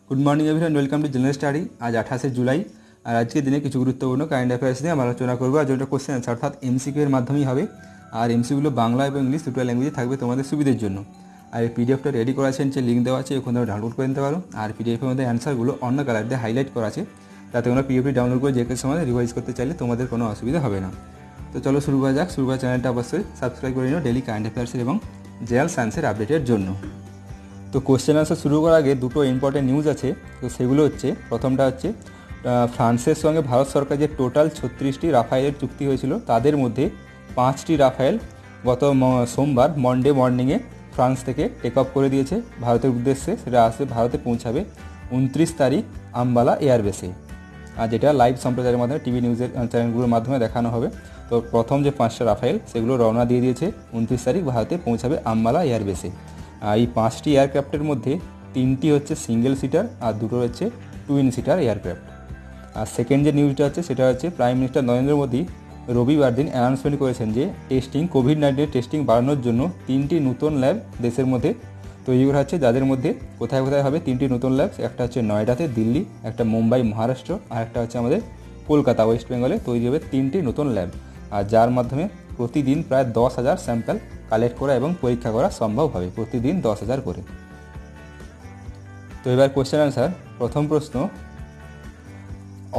Good morning everyone, welcome to general study. आज 28 जुलाई और आज के दिन কিছু গুরুত্বপূর্ণ কারেন্ট অ্যাফেয়ার্স নিয়ে আমরা আলোচনা করব। আর যেটা কোশ্চেন আছে অর্থাৎ এমসিকিউ এর মাধ্যমেই হবে। আর এমসিকিউগুলো বাংলা এবং ইংলিশ দুটো ল্যাঙ্গুয়েজে থাকবে তোমাদের সুবিধার জন্য। আর এই পিডিএফটা রেডি করা আছে, নিচে লিঙ্ক দেওয়া আছে, ওখানে তোমরা ডাউনলোড করে নিতে পারো। আর পিডিএফের মধ্যে অ্যান্সারগুলো অন্য কালার দিয়ে হাইলাইট করা আছে, যাতে তোমরা পিডিএফটি ডাউনলোড করে যে কোনো সময় রিভাইজ করতে চাইলে তোমাদের কোনো অসুবিধা হবে না। তো চলো শুরু করা যাক। শুরু করার চ্যানেলটা অবশ্যই সাবস্ক্রাইব করে নিও ডেলি কারেন্ট অ্যাফেয়ার্সের এবং জেনারেল সায়েন্সের আপডেটের জন্য। তো কোশ্চেন আনসার শুরু করার আগে দুটো ইম্পর্টেন্ট নিউজ আছে। তো সেগুলো হচ্ছে, প্রথমটা হচ্ছে ফ্রান্সের সঙ্গে ভারত সরকার যে টোটাল 36টি রাফায়েলের চুক্তি হয়েছিল, তাদের মধ্যে 5টি রাফায়েল গত সোমবার মন্ডে মর্নিংয়ে ফ্রান্স থেকে টেক অফ করে দিয়েছে ভারতের উদ্দেশ্যে। সেটা আসবে, ভারতে পৌঁছাবে 29 তারিখ আম্বালা এয়ারবেসে। আর যেটা লাইভ সম্প্রচারের মাধ্যমে টিভি নিউজের চ্যানেলগুলোর মাধ্যমে দেখানো হবে। তো প্রথম যে 5টা রাফায়েল সেগুলো রওনা দিয়ে দিয়েছে, 29 তারিখ ভারতে পৌঁছাবে আম্বালা এয়ারবেসে। এই 5টি এয়ারক্রাফটের মধ্যে 3টি হচ্ছে সিঙ্গেল সিটার আর দুটো হচ্ছে টুইন সিটার এয়ারক্রাফট। আর সেকেন্ড যে নিউজটা হচ্ছে সেটা হচ্ছে প্রাইম মিনিস্টার নরেন্দ্র মোদী রবিবার দিন অ্যানাউন্সমেন্ট করেছেন যে কোভিড-19 টেস্টিং বাড়ানোর জন্য 3টি নতুন ল্যাব দেশের মধ্যে তৈরি করা হচ্ছে। যাদের মধ্যে কোথায় কোথায় হবে 3টি নতুন ল্যাব, একটা হচ্ছে নয়ডাতে দিল্লি, একটা মুম্বাই মহারাষ্ট্র, আর একটা হচ্ছে আমাদের কলকাতা ওয়েস্ট বেঙ্গলে তৈরি হবে 3টি নতুন ল্যাব। আর যার মাধ্যমে প্রতিদিন প্রায় 10,000 স্যাম্পল কালেক্ট করা এবং পরীক্ষা করা সম্ভব হবে, প্রতিদিন 10,000 করে। তো এবার কোশ্চেন আনসার। প্রথম প্রশ্ন,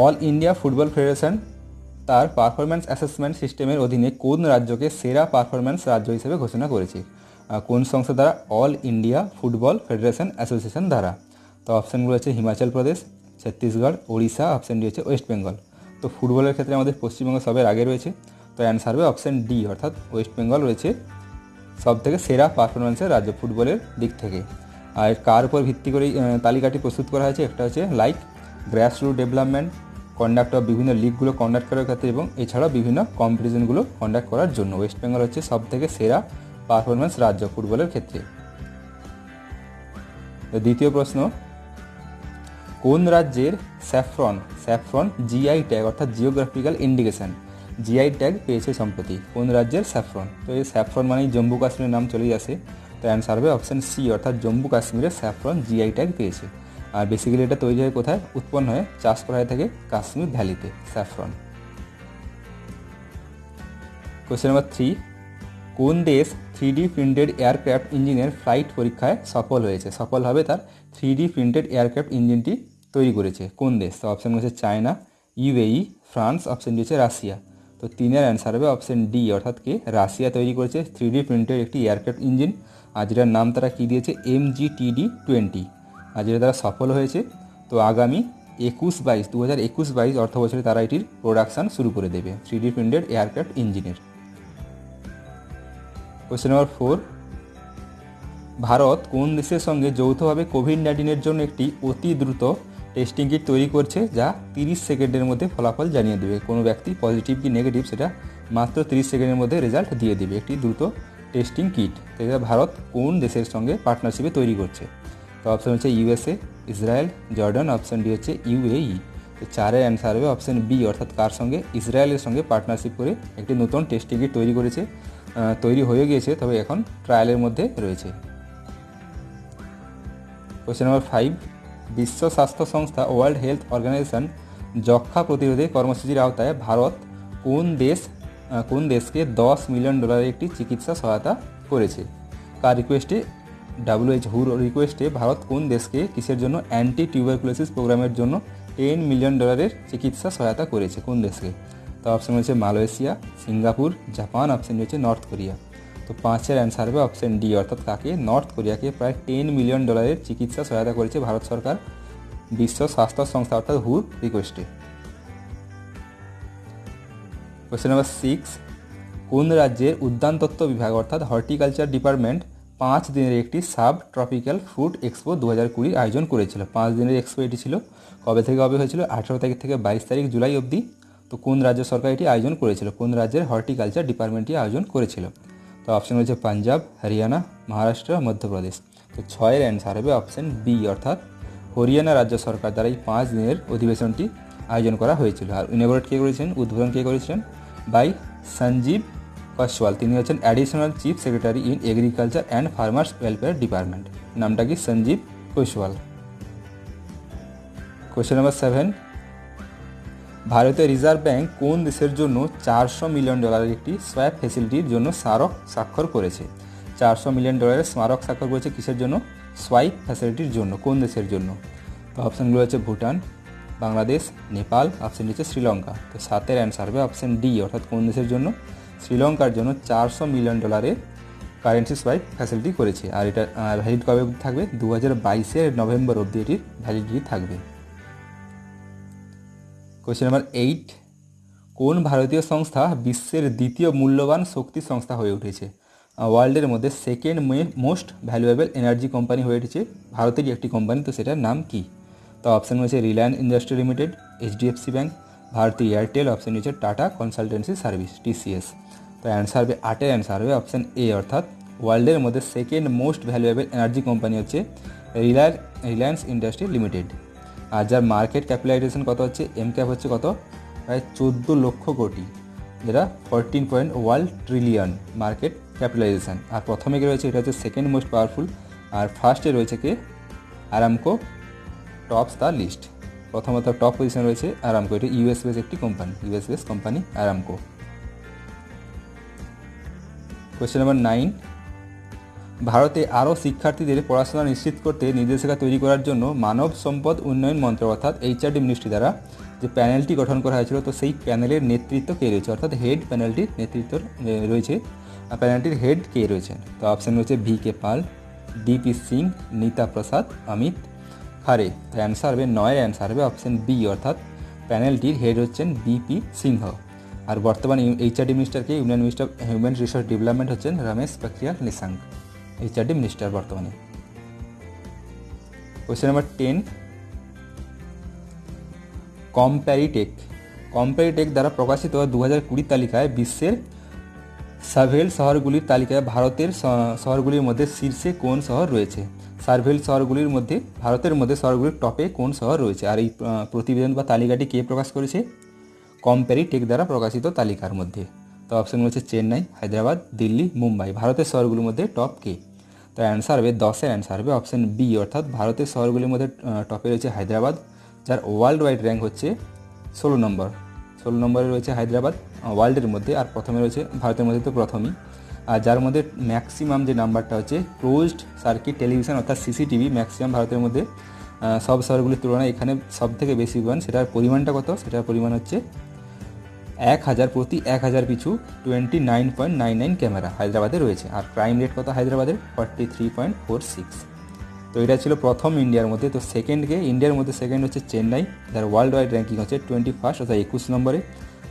অল ইন্ডিয়া ফুটবল ফেডারেশন তার পারফরম্যান্স অ্যাসেসমেন্ট সিস্টেমের অধীনে কোন রাজ্যকে সেরা পারফরম্যান্স রাজ্য হিসেবে ঘোষণা করেছে? কোন সংস্থা দ্বারা? All India football federation association দ্বারা। তো অপশানগুলো হচ্ছে হিমাচল প্রদেশ, ছত্তিশগড়, ওড়িশা, অপশান ডি হচ্ছে ওয়েস্ট বেঙ্গল। তো ফুটবলের ক্ষেত্রে আমাদের পশ্চিমবঙ্গ সবের আগে রয়েছে, তো অ্যান্সার হবে অপশান ডি, অর্থাৎ ওয়েস্ট বেঙ্গল রয়েছে সব থেকে সেরা পারফরমেন্সের রাজ্য ফুটবলের দিক থেকে। আর কার উপর ভিত্তি করে তালিকাটি প্রস্তুত করা হয়েছে? একটা হচ্ছে like grassroot development, conduct of বিভিন্ন লিগগুলো কন্ডাক্ট করার ক্ষেত্রে এবং এছাড়াও বিভিন্ন কম্পিটিশনগুলো কন্ডাক্ট করার জন্য ওয়েস্ট বেঙ্গল হচ্ছে সব থেকে সেরা পারফরমেন্স রাজ্য ফুটবলের ক্ষেত্রে। দ্বিতীয় প্রশ্ন, কোন রাজ্যের স্যাফরন জিআই ট্যাগ অর্থাৎ জিওগ্রাফিক্যাল ইন্ডিকেশন জিআই ট্যাগ পেয়েছে সম্প্রতি? কোন রাজ্যের স্যাফরন? তো এই স্যাফরন মানেই জম্মু কাশ্মীরের নাম চলেই আসে, তো অ্যান্সার হবে অপশান সি, অর্থাৎ জম্মু কাশ্মীরের স্যাফরন জিআই ট্যাগ পেয়েছে। আর বেসিক্যালি এটা তৈরি হয় কোথায়? উৎপন্ন হয়ে চাষ করা হয়ে থাকে কাশ্মীর ভ্যালিতে স্যাফরন। কোয়েশ্চেন নাম্বার 3, কোন দেশ 3D প্রিন্টেড এয়ারক্রাফট ইঞ্জিনের ফ্লাইট পরীক্ষায় সফল হয়েছে? সফল হবে তার 3D প্রিন্টেড এয়ারক্রাফট ইঞ্জিনটি তৈরি করেছে কোন দেশ? তো অপশান হচ্ছে China, UAE, France, option D হচ্ছে রাশিয়া। তো 3-এর অ্যান্সার হবে অপশান ডি, অর্থাৎ কি রাশিয়া তৈরি করেছে 3D প্রিন্টেড একটি এয়ারক্রাফট ইঞ্জিন। আর যেটার নাম তারা কী দিয়েছে? MGTD-20। আর যেটা তারা সফল হয়েছে। তো আগামী 2021-22 অর্থ বছরে তারা এটির প্রোডাকশান শুরু করে দেবে 3D প্রিন্টেড এয়ারক্রাফট ইঞ্জিনের। কোয়েশ্চেন নাম্বার 4, ভারত কোন দেশের সঙ্গে যৌথভাবে কোভিড-19 জন্য একটি অতি দ্রুত টেস্টিং কিট তৈরি করছে, যা 30 সেকেন্ডের মধ্যে ফলাফল জানিয়ে দেবে? কোনো ব্যক্তি পজিটিভ কি নেগেটিভ সেটা মাত্র 30 সেকেন্ডের মধ্যে রেজাল্ট দিয়ে দেবে একটি দ্রুত টেস্টিং কিট। এটা ভারত কোন দেশের সঙ্গে পার্টনারশিপে তৈরি করছে? তো অপশান হচ্ছে USA, Israel, Jordan, option D হচ্ছে ইউএই। তো 4-এর অ্যান্সার হবে অপশান বি, অর্থাৎ কার সঙ্গে? ইসরায়েলের সঙ্গে পার্টনারশিপ করে একটি নতুন টেস্টিং কিট তৈরি করেছে। তৈরি হয়ে গিয়েছে, তবে এখন ট্রায়ালের মধ্যে রয়েছে। কোয়েশ্চেন নাম্বার 5, বিশ্ব স্বাস্থ্য সংস্থা ওয়ার্ল্ড হেলথ অর্গানাইজেশন যক্ষ্মা প্রতিরোধে কর্মসূচির আওতায় ভারত কোন দেশকে $10 মিলিয়ন একটি চিকিৎসা সহায়তা করেছে? কার রিকোয়েস্টে? WHO রিকোয়েস্টে ভারত কোন দেশকে কিসের জন্য? অ্যান্টি টিউবারকুলোসিস প্রোগ্রামের জন্য $10 মিলিয়ন চিকিৎসা সহায়তা করেছে কোন দেশকে? তো অপশান হচ্ছে মালয়েশিয়া, সিঙ্গাপুর, জাপান, অপশান হচ্ছে নর্থ কোরিয়া। তো 5-এর অ্যান্সার হবে অপশান ডি, অর্থাৎ কাকে? নর্থ কোরিয়াকে প্রায় $10 মিলিয়ন চিকিৎসা সহায়তা করেছে ভারত সরকার বিশ্ব স্বাস্থ্য সংস্থা অর্থাৎ WHO রিকোয়েস্টে। কোয়েশ্চেন নাম্বার 6, কোন রাজ্যের উদ্যানতত্ত্ব বিভাগ অর্থাৎ হর্টিকালচার ডিপার্টমেন্ট 5 দিনের একটি সাব ট্রপিক্যাল ফ্রুট এক্সপো 2020 আয়োজন করেছিল? 5 দিনের এক্সপো এটি ছিল। কবে থেকে কবে হয়েছিল? 18 তারিখ থেকে 22 তারিখ জুলাই অবধি। তো কোন রাজ্য সরকার এটি আয়োজন করেছিল? কোন রাজ্যের হর্টিকালচার ডিপার্টমেন্টটি আয়োজন করেছিল? তো অপশান হচ্ছে পাঞ্জাব, হরিয়ানা, মহারাষ্ট্র, মধ্যপ্রদেশ। তো 6-এর অ্যান্সার হবে অপশান বি, অর্থাৎ হরিয়ানা রাজ্য সরকার দ্বারা এই 5 দিনের অধিবেশনটি আয়োজন করা হয়েছিল। আর ইনঅগ্রেট কে করেছেন? উদ্বোধন কে করেছিলেন? বাই সঞ্জীব কসওয়াল। তিনি হচ্ছেন additional chief secretary in agriculture and farmers welfare department. নামটা কি? সঞ্জীব কসওয়াল। কোশ্চেন নাম্বার 7, ভারতীয় রিজার্ভ ব্যাঙ্ক কোন দেশের জন্য $400 মিলিয়ন একটি সোয়াপ ফ্যাসিলিটির জন্য স্মারক স্বাক্ষর করেছে? $400 মিলিয়ন স্মারক স্বাক্ষর করেছে কিসের জন্য? সোয়াইপ ফ্যাসিলিটির জন্য। কোন দেশের জন্য? তো অপশানগুলো হচ্ছে ভুটান, বাংলাদেশ, নেপাল, অপশান হচ্ছে শ্রীলঙ্কা। তো 7-এর অ্যান্সার হবে অপশান ডি, অর্থাৎ কোন দেশের জন্য? শ্রীলঙ্কার জন্য $400 মিলিয়ন কারেন্সি সোয়াইপ ফ্যাসিলিটি করেছে। আর এটা ভ্যালিড কবে অবধি থাকবে? 2022 নভেম্বর অবধি এটির ভ্যালিডিটি থাকবে। কোয়েশ্চেন নাম্বার 8, কোন ভারতীয় সংস্থা বিশ্বের দ্বিতীয় মূল্যবান শক্তি সংস্থা হয়ে উঠেছে? ওয়ার্ল্ডের মধ্যে second most valuable energy company হয়ে উঠেছে ভারতেরই একটি কোম্পানি। তো সেটার নাম কি? তো অপশান হচ্ছে Reliance Industry Limited, HDFC bank, Bharti Airtel, option হচ্ছে টাটা কনসালটেন্সি সার্ভিস, টিসিএস। তো অ্যান্সার হবে 8-এর অ্যান্সার হবে অপশান এ, অর্থাৎ ওয়ার্ল্ডের মধ্যে second most valuable energy company হচ্ছে রিলায়েন্স ইন্ডাস্ট্রি লিমিটেড। আর যার মার্কেট ক্যাপিটালাইজেশন কত হচ্ছে? এম ক্যাপ হচ্ছে কত? প্রায় 14 লক্ষ কোটি, যেটা 14.1 ট্রিলিয়ন মার্কেট ক্যাপিটালাইজেশন। আর প্রথমে কে রয়েছে? এটা হচ্ছে সেকেন্ড মোস্ট পাওয়ারফুল। আর ফার্স্টে রয়েছে কে? Aramco tops the list. প্রথমত টপ পজিশন রয়েছে আরামকো, এটি ইউএস বেস একটি company, US base company Aramco. Question number 9, ভারতে আরও শিক্ষার্থীদের পড়াশোনা নিশ্চিত করতে নির্দেশিকা তৈরি করার জন্য মানব সম্পদ উন্নয়ন মন্ত্রক অর্থাৎ এইচআরডি মিনিস্ট্রি দ্বারা যে প্যানেলটি গঠন করা হয়েছিল, তো সেই প্যানেলের নেতৃত্ব কে রয়েছে? অর্থাৎ হেড প্যানেলটির নেতৃত্ব রয়েছে, প্যানেলটির হেড কে রয়েছেন? তো অপশান রয়েছে VK পাল, DP সিং, নীতা প্রসাদ, অমিত খারে। তো অ্যান্সার হবে 9-এর অ্যান্সার হবে অপশান বি, অর্থাৎ প্যানেলটির হেড হচ্ছেন BP সিংহ। আর বর্তমানে এইচআরডি মিনিস্টারকে union minister of human resource development হচ্ছেন রমেশ পোখরিয়াল নিশাঙ্ক, এইচআরডি মিনিস্টার বর্তমানে। কোয়েশ্চেন নাম্বার 10, কম্প্যারিটেক দ্বারা প্রকাশিত 2020 তালিকায় বিশ্বের সার্ভেল শহরগুলির তালিকায় ভারতের শহরগুলির মধ্যে শীর্ষে কোন শহর রয়েছে? সার্ভেল শহরগুলির মধ্যে ভারতের মধ্যে শহরগুলির টপে কোন শহর রয়েছে? আর এই প্রতিবেদন বা তালিকাটি কে প্রকাশ করেছে? কম্প্যারিটেক দ্বারা প্রকাশিত তালিকার মধ্যে। তো অপশান হচ্ছে চেন্নাই, হায়দ্রাবাদ, দিল্লি, মুম্বাই। ভারতের শহরগুলির মধ্যে টপ কে? তো অ্যান্সার হবে 10-এর অ্যান্সার হবে অপশান বি, অর্থাৎ ভারতের শহরগুলির মধ্যে টপে রয়েছে হায়দ্রাবাদ, যার ওয়ার্ল্ড ওয়াইড র্যাঙ্ক হচ্ছে 16 নম্বর। 16 নম্বরে রয়েছে হায়দ্রাবাদ ওয়ার্ল্ডের মধ্যে, আর প্রথমে রয়েছে ভারতের মধ্যে তো প্রথমেই। আর যার মধ্যে ম্যাক্সিমাম যে নাম্বারটা হচ্ছে ক্লোজড সার্কিট টেলিভিশন অর্থাৎ সিসিটিভি ম্যাক্সিমাম ভারতের মধ্যে সব শহরগুলির তুলনায় এখানে সব থেকে বেশি পরিমাণ। সেটার পরিমাণটা কত? সেটার পরিমাণ হচ্ছে 1000 প্রতি 1000 পিছু 29.99 ক্যামেরা হায়দ্রাবাদে রয়েছে। আর ক্রাইম রেট কত হায়দ্রাবাদের? 43.46। তো এটা ছিল প্রথম ইন্ডিয়ার মধ্যে। তো ইন্ডিয়ার মধ্যে সেকেন্ড হচ্ছে চেন্নাই, যার ওয়ার্ল্ড ওয়াইড র্যাঙ্কিং হচ্ছে 21 অর্থাৎ 21 নম্বরে।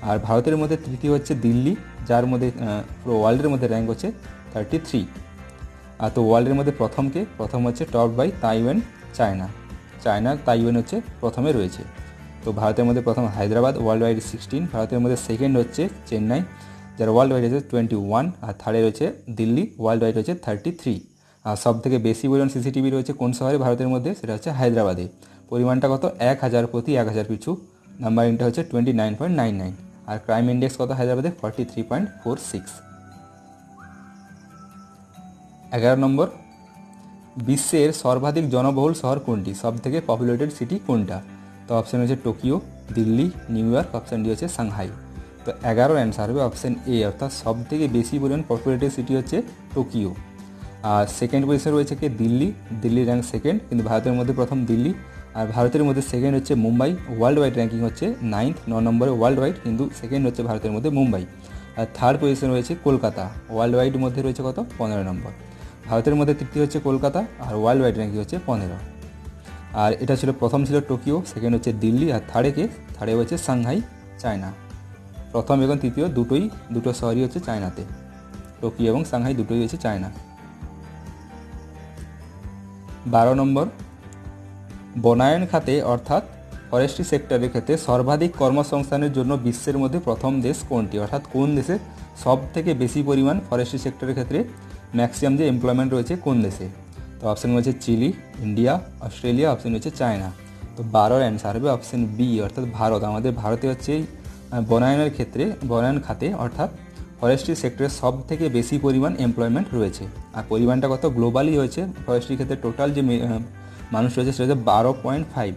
আর ভারতের মধ্যে তৃতীয় হচ্ছে দিল্লি, যার মধ্যে পুরো ওয়ার্ল্ডের মধ্যে র্যাঙ্ক হচ্ছে 33। আর তো ওয়ার্ল্ডের মধ্যে প্রথম হচ্ছে টপ বাই তাইওয়ান হচ্ছে প্রথমে রয়েছে। তো ভারতের মধ্যে প্রথম হায়দ্রাবাদ, ওয়ার্ল্ড ওয়াইড 16। ভারতের মধ্যে সেকেন্ড হচ্ছে চেন্নাই, যার ওয়ার্ল্ড ওয়াইড হচ্ছে 21। আর থার্ডে রয়েছে দিল্লি, ওয়ার্ল্ড ওয়াইড হচ্ছে 33। আর সব থেকে বেশি পরিমাণ সিসিটিভি রয়েছে কোন শহরে ভারতের মধ্যে? সেটা হচ্ছে হায়দ্রাবাদে। পরিমাণটা কত? 1000 প্রতি 1000 পিছু, নাম্বারিংটা হচ্ছে 29.99। আর ক্রাইম ইন্ডেক্স কত হায়দ্রাবাদে? 43.46। 11 নম্বর, বিশ্বের সর্বাধিক জনবহুল শহর কোনটি? সব থেকে পপুলেটেড সিটি কোনটা? তো অপশান হচ্ছে Tokyo, Delhi, new York, option D হচ্ছে সাংহাই। তো 11-এর অ্যান্সার হবে অপশান এ, অর্থাৎ সব থেকে বেশি পরিমাণ পপুলেটেড সিটি হচ্ছে টোকিও। আর সেকেন্ড পজিশনে রয়েছে কি? দিল্লি র্যাঙ্ক সেকেন্ড, কিন্তু ভারতের মধ্যে প্রথম দিল্লি। আর ভারতের মধ্যে সেকেন্ড হচ্ছে মুম্বাই, ওয়ার্ল্ড ওয়াইড র্যাঙ্কিং হচ্ছে 9 নম্বরে ওয়ার্ল্ড ওয়াইড, কিন্তু সেকেন্ড হচ্ছে ভারতের মধ্যে মুম্বাই। আর থার্ড পজিশনে রয়েছে কলকাতা, ওয়ার্ল্ড ওয়াইড মধ্যে রয়েছে কত? 15 নম্বর। ভারতের মধ্যে তৃতীয় হচ্ছে কলকাতা, আর ওয়ার্ল্ড ওয়াইড র্যাঙ্কিং হচ্ছে 15। আর এটা প্রথম ছিল টোকিও, সেকেন্ড হচ্ছে দিল্লি, আর থার্ডে হচ্ছে সাংহাই, চায়না। প্রথম এবং তৃতীয় দুটো শহরই হচ্ছে চায়নাতে, টোকিও এবং সাংহাই দুটোই হচ্ছে চায়না। 12 নম্বর, বনায়ন খাতে অর্থাৎ ফরেস্ট্রি সেক্টরের ক্ষেত্রে সর্বাধিক কর্মসংস্থানের জন্য বিশ্বের মধ্যে প্রথম দেশ কোনটি? অর্থাৎ কোন দেশে সব থেকে বেশি পরিমাণ ফরেস্ট্রি সেক্টরের ক্ষেত্রে ম্যাক্সিমাম যে এমপ্লয়মেন্ট রয়েছে কোন দেশে? তো অপশান হচ্ছে চিলি, ইন্ডিয়া, অস্ট্রেলিয়া, অপশান হচ্ছে চায়না। তো 12-এর অ্যান্সার হবে অপশান বি, অর্থাৎ ভারত। আমাদের ভারতে হচ্ছে বনায়ন খাতে অর্থাৎ ফরেস্ট্রি সেক্টরে সব থেকে বেশি পরিমাণ এমপ্লয়মেন্ট রয়েছে। আর পরিমাণটা কত? গ্লোবালি হয়েছে ফরেস্ট্রি ক্ষেত্রে টোটাল যে মানুষ রয়েছে সেটা হচ্ছে 12.5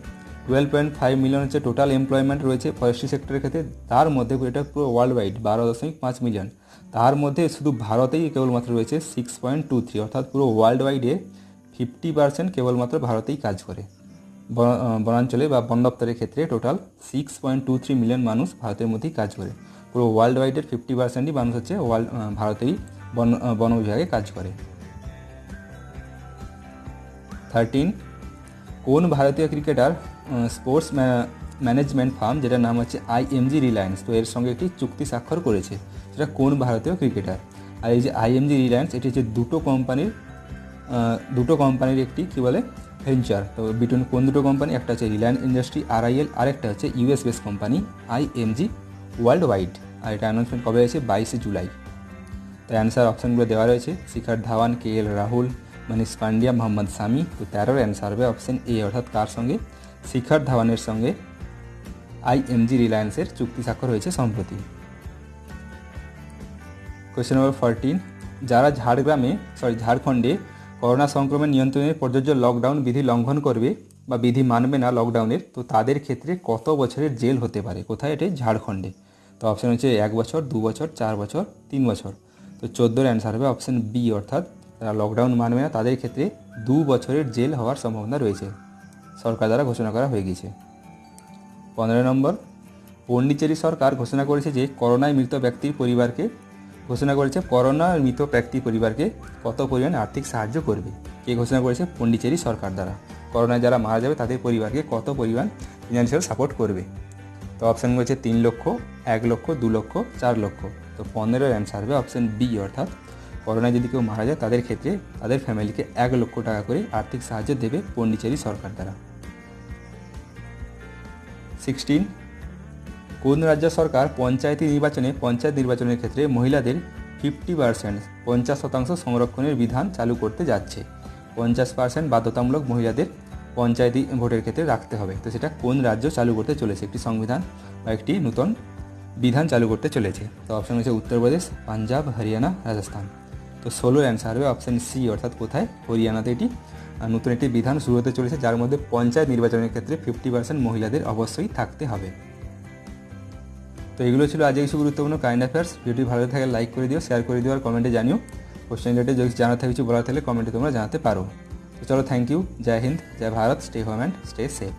12.5 মিলিয়ন হচ্ছে টোটাল এমপ্লয়মেন্ট রয়েছে ফরেস্ট্রি সেক্টরের ক্ষেত্রে, তার মধ্যে এটা পুরো ওয়ার্ল্ড ওয়াইড 12.5 মিলিয়ন, তার মধ্যে শুধু ভারতেই কেবলমাত্র রয়েছে 6.23, অর্থাৎ পুরো ওয়ার্ল্ড ওয়াইডে 50% কেবলমাত্র ভারতেই কাজ করে। বনাঞ্চলে বা বন দপ্তরের ক্ষেত্রে টোটাল 6.23 মিলিয়ন মানুষ ভারতের মধ্যেই কাজ করে। পুরো ওয়ার্ল্ড ওয়াইডের 50%ই মানুষ হচ্ছে ভারতেই বন বিভাগে কাজ করে। 13, কোন ভারতীয় ক্রিকেটার স্পোর্টস ম্যানেজমেন্ট ফার্ম যেটার নাম হচ্ছে IMG রিলায়েন্স, তো এর সঙ্গে একটি চুক্তি স্বাক্ষর করেছে, সেটা কোন ভারতীয় ক্রিকেটার? আর এই যে IMG রিলায়েন্স, এটি হচ্ছে দুটো কোম্পানির একটি কী বলে ভেঞ্চার। তো বিটুইন কোন দুটো কোম্পানি? একটা হচ্ছে রিলায়েন্স ইন্ডাস্ট্রি RIL, আরেকটা হচ্ছে US base company IMG world wide. আর এটা অ্যানাউন্সমেন্ট কবে হয়েছে? 22 জুলাই। তাই অ্যান্সার অপশানগুলো দেওয়া রয়েছে, শিখর ধাওয়ান, KL রাহুল, মনীষ পান্ডিয়া, মোহাম্মদ সামি। তো 13 অ্যান্সার হবে অপশান A, অর্থাৎ কার সঙ্গে? শিখর ধাওয়ানের সঙ্গে IMG রিলায়েন্সের চুক্তি স্বাক্ষর হয়েছে সম্প্রতি। কোয়েশ্চেন নম্বর 14, যারা ঝাড়খণ্ডে করোনা সংক্রমণ নিয়ন্ত্রণের প্রযোজ্য লকডাউন বিধি লঙ্ঘন করবে বা বিধি মানবে না লকডাউনের, তো তাদের ক্ষেত্রে কত বছরের জেল হতে পারে? কোথায়? এটি ঝাড়খণ্ডে। তো অপশান হচ্ছে 1 বছর, 2 বছর, 4 বছর, 3 বছর। তো 14 অ্যান্সার হবে অপশান B, অর্থাৎ যারা লকডাউন মানবে না তাদের ক্ষেত্রে 2 বছরের জেল হওয়ার সম্ভাবনা রয়েছে, সরকার দ্বারা ঘোষণা করা হয়ে গেছে। 15 নম্বর, পন্ডিচেরি সরকার ঘোষণা করেছে যে করোনায় মৃত ব্যক্তির পরিবারকে কত পরিমাণ আর্থিক সাহায্য করবে। কে ঘোষণা করেছে? পন্ডিচেরি সরকার দ্বারা। করোনায় যারা মারা যাবে তাদের পরিবারকে কত পরিমাণ ফিনান্সিয়াল সাপোর্ট করবে? তো অপশান হচ্ছে 3 লক্ষ, 1 লক্ষ, 2 লক্ষ, 4 লক্ষ। তো 15 অ্যান্সার হবে অপশান B, অর্থাৎ করোনায় যদি কেউ মারা যায় তাদের ক্ষেত্রে তাদের ফ্যামিলিকে 1 লক্ষ টাকা করে আর্থিক সাহায্য দেবে পন্ডিচেরি সরকার দ্বারা। 16, কোন রাজ্য সরকার পঞ্চায়েত নির্বাচনের ক্ষেত্রে মহিলাদের 50% সংরক্ষণের বিধান চালু করতে যাচ্ছে? 50% বাধ্যতামূলক মহিলাদের পঞ্চায়েতি ভোটের ক্ষেত্রে রাখতে হবে। তো সেটা কোন রাজ্য চালু করতে চলেছে? একটি সংবিধান বা একটি নতুন বিধান চালু করতে চলেছে। তো অপশান হচ্ছে উত্তরপ্রদেশ, পাঞ্জাব, হরিয়ানা, রাজস্থান। তো 16 অ্যান্সার হবে অপশান C, অর্থাৎ কোথায়? হরিয়ানাতে এটি নতুন একটি বিধান শুরু হতে চলেছে, যার মধ্যে পঞ্চায়েত নির্বাচনের ক্ষেত্রে 50% মহিলাদের অবশ্যই থাকতে হবে। তো এগুলো ছিল আজকে কিছু গুরুত্বপূর্ণ কারেন্ট অ্যাফেয়ার্স। ভিডিওটি ভালো থাকে লাইক করে দিও, শেয়ার করে দিও, আর কমেন্টে জানিও। কোশ্চেন রিলেটেড যদি জানার থাকে, কিছু বলার থাকলে কমেন্টে তোমরা জানাতে পারো। তো চলো, থ্যাংক ইউ, জয় হিন্দ, জয় Bharat, stay home and stay safe.